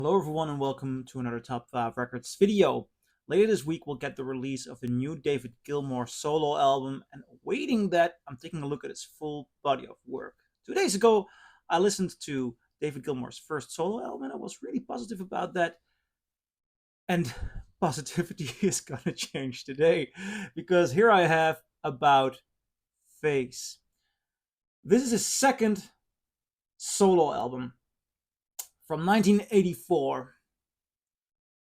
Hello everyone and welcome to another Top 5 Records video. Later this week we'll get the release of the new David Gilmour solo album, and awaiting that I'm taking a look at his full body of work. 2 days ago I listened to David Gilmour's first solo album and I was really positive about that, and positivity is gonna change today because here I have About Face. This is his second solo album from 1984.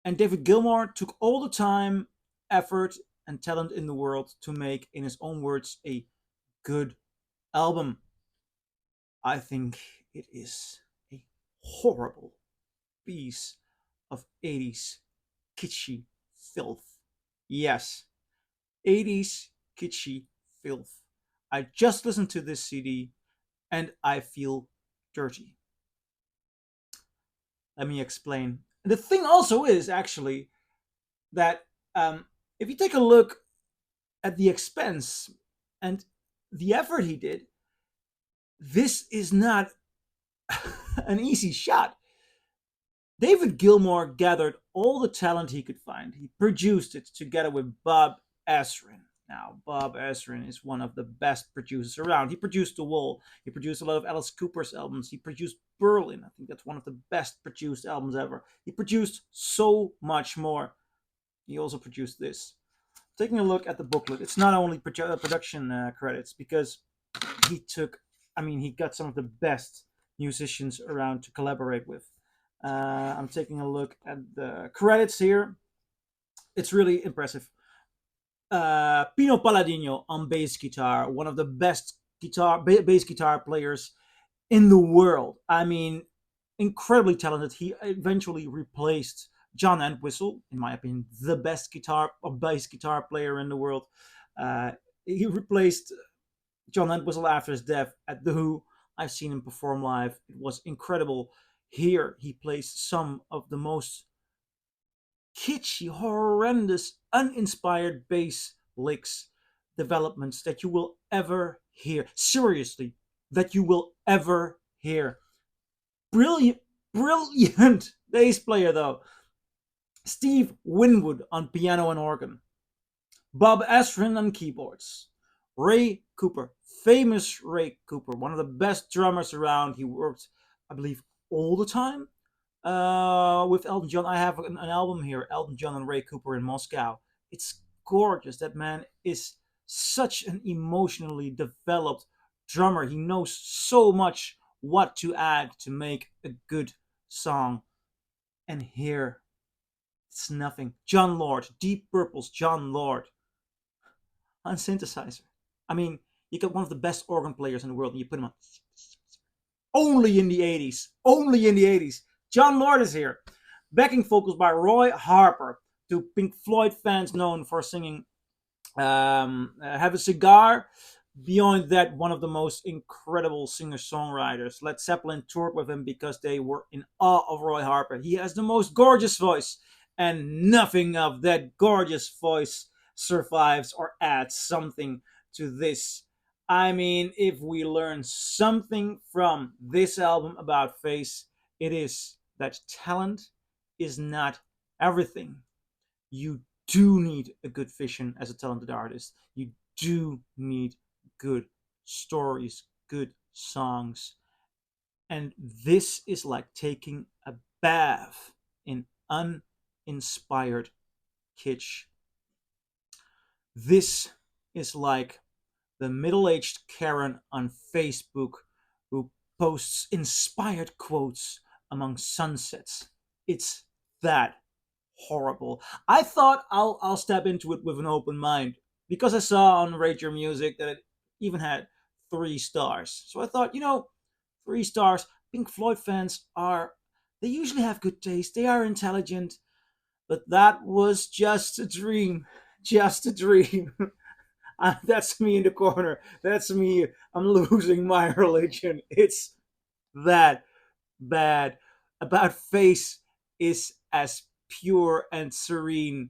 And David Gilmour took all the time, effort, and talent in the world to make, in his own words, a good album. I think it is a horrible piece of 80s kitschy filth. Yes, 80s kitschy filth. I just listened to this CD and I feel dirty. Let me explain. The thing also is actually that if you take a look at the expense and the effort he did, this is not an easy shot. David Gilmour gathered all the talent he could find. He produced it together with Bob Ezrin. Now, Bob Ezrin is one of the best producers around. He produced The Wall. He produced a lot of Alice Cooper's albums. He produced Berlin. I think that's one of the best produced albums ever. He produced so much more. He also produced this. Taking a look at the booklet, it's not only production credits, because he got some of the best musicians around to collaborate with. I'm taking a look at the credits here. It's really impressive. Pino Palladino on bass guitar, one of the best bass guitar players in the world. I mean, incredibly talented. He eventually replaced John Entwistle, in my opinion, the best guitar or bass guitar player in the world. He replaced John Entwistle after his death at The Who. I've seen him perform live. It was incredible. Here, he plays some of the most kitschy, horrendous, uninspired bass licks developments that you will ever hear. Seriously, that you will ever hear. Brilliant, brilliant bass player though. Steve Winwood on piano and organ. Bob Ezrin on keyboards. Ray Cooper, famous Ray Cooper, one of the best drummers around. He worked, I believe, all the time with Elton John. I have an album here, Elton John and Ray Cooper in Moscow. It's gorgeous. That man is such an emotionally developed drummer. He knows so much what to add to make a good song. And here, it's nothing. Jon Lord, Deep Purple's Jon Lord on synthesizer. I mean, you got one of the best organ players in the world and you put him on only in the 80s. Only in the 80s. Jon Lord is here. Backing vocals by Roy Harper, to Pink Floyd fans known for singing Have a Cigar. Beyond that, one of the most incredible singer-songwriters. Led Zeppelin toured with him because they were in awe of Roy Harper. He has the most gorgeous voice, and nothing of that gorgeous voice survives or adds something to this. I mean, if we learn something from this album About Face, it is that talent is not everything. You do need a good vision as a talented artist. You do need good stories, good songs. And this is like taking a bath in uninspired kitsch. This is like the middle-aged Karen on Facebook who posts inspired quotes among sunsets. It's that horrible. I thought I'll step into it with an open mind because I saw on Rate Your Music that it even had 3 stars. So I thought, 3 stars. Pink Floyd fans they usually have good taste. They are intelligent, but that was just a dream. Just a dream. That's me in the corner. That's me. I'm losing my religion. It's that bad. About Face is as pure and serene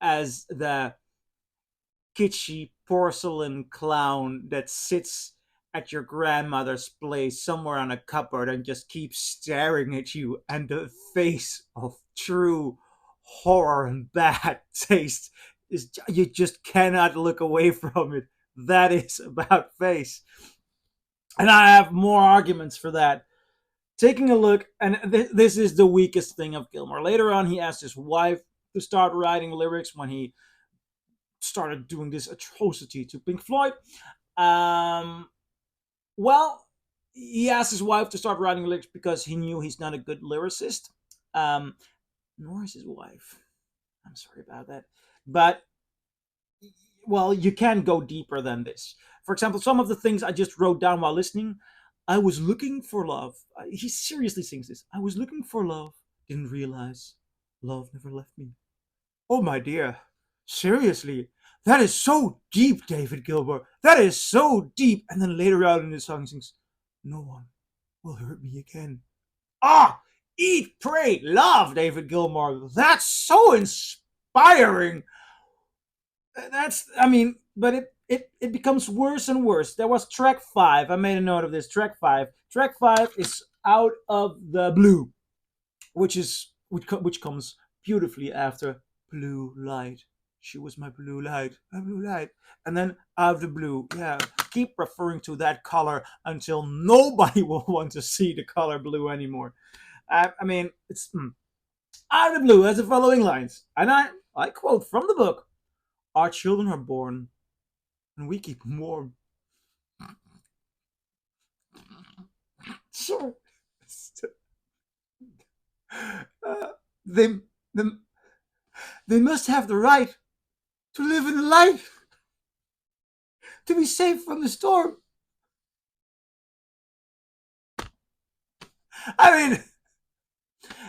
as the kitschy porcelain clown that sits at your grandmother's place somewhere on a cupboard and just keep staring at you, and the face of true horror and bad taste is, you just cannot look away from it. That is about face. And I have more arguments for that. Taking a look, and this is the weakest thing of Gilmour. Later on, he asked his wife to start writing lyrics when he started doing this atrocity to Pink Floyd. Um, well, he asked his wife to start writing lyrics because he knew he's not a good lyricist. Um, Nor is his wife. I'm sorry about that. But, well, you can go deeper than this. For example, some of the things I just wrote down while listening. I was looking for love. He seriously sings this. I was looking for love, didn't realize love never left me. Oh, my dear. Seriously. That is so deep, David Gilmour. That is so deep. And then later out in the song, he sings, no one will hurt me again. Ah! Eat, pray, love, David Gilmour. That's so inspiring. I mean, but it becomes worse and worse. There was track 5. I made a note of this. Track 5. Track 5 is Out of the Blue, which comes beautifully after Blue Light. She was my blue light, my blue light. And then Out of the Blue. Yeah, keep referring to that color until nobody will want to see the color blue anymore. I mean, it's Out of the Blue has the following lines. And I quote from the book. Our children are born, and we keep them warm. Sure. Uh, they, they, they must have the right to live in the light, to be safe from the storm. I mean,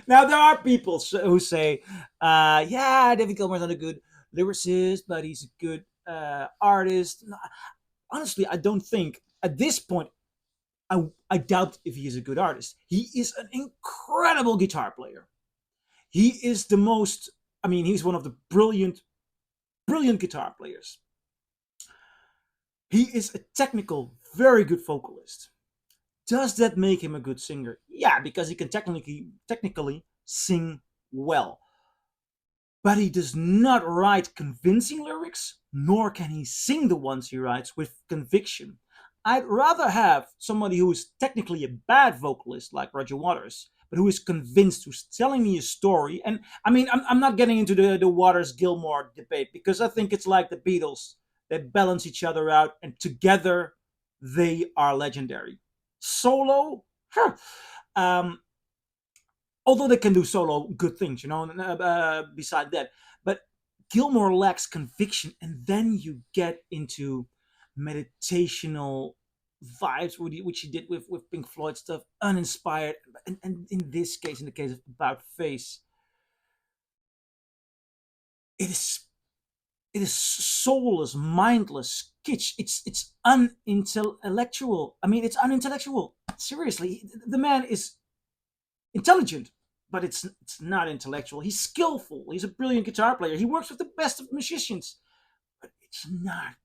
now there are people who say, yeah, David Gilmour's not a good lyricist, but he's a good artist. Honestly, I don't think at this point, I doubt if he is a good artist. He is an incredible guitar player. He is the most, I mean, he's one of the brilliant guitar players. He is a technical, very good vocalist. Does that make him a good singer? Yeah, because he can technically sing well. But he does not write convincing lyrics, nor can he sing the ones he writes with conviction. I'd rather have somebody who is technically a bad vocalist like Roger Waters, but who is convinced, who's telling me a story. And I mean, I'm not getting into the Waters Gilmour debate because I think it's like the Beatles. They balance each other out, and together they are legendary. Solo, huh. um, although they can do solo good things, beside that. But Gilmour lacks conviction, and then you get into meditational vibes, which he did with Pink Floyd stuff, uninspired. And in this case, in the case of About Face, it is soulless, mindless kitsch. It's unintellectual. I mean, it's unintellectual. Seriously, the man is intelligent, but it's not intellectual. He's skillful. He's a brilliant guitar player. He works with the best of musicians, but it's not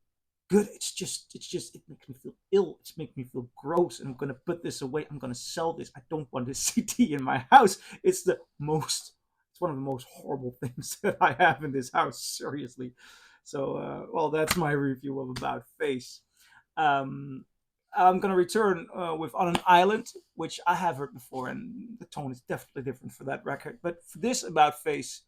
good. It makes me feel ill. It makes me feel gross. And I'm gonna put this away. I'm gonna sell this. I don't want this CD in my house. It's one of the most horrible things that I have in this house. Seriously. So, well, that's my review of About Face. Um, I'm gonna return with On an Island, which I have heard before, and the tone is definitely different for that record. But for this About Face,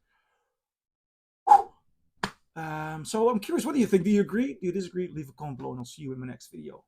so I'm curious, what do you think? Do you agree? Do you disagree? Leave a comment below, and I'll see you in my next video.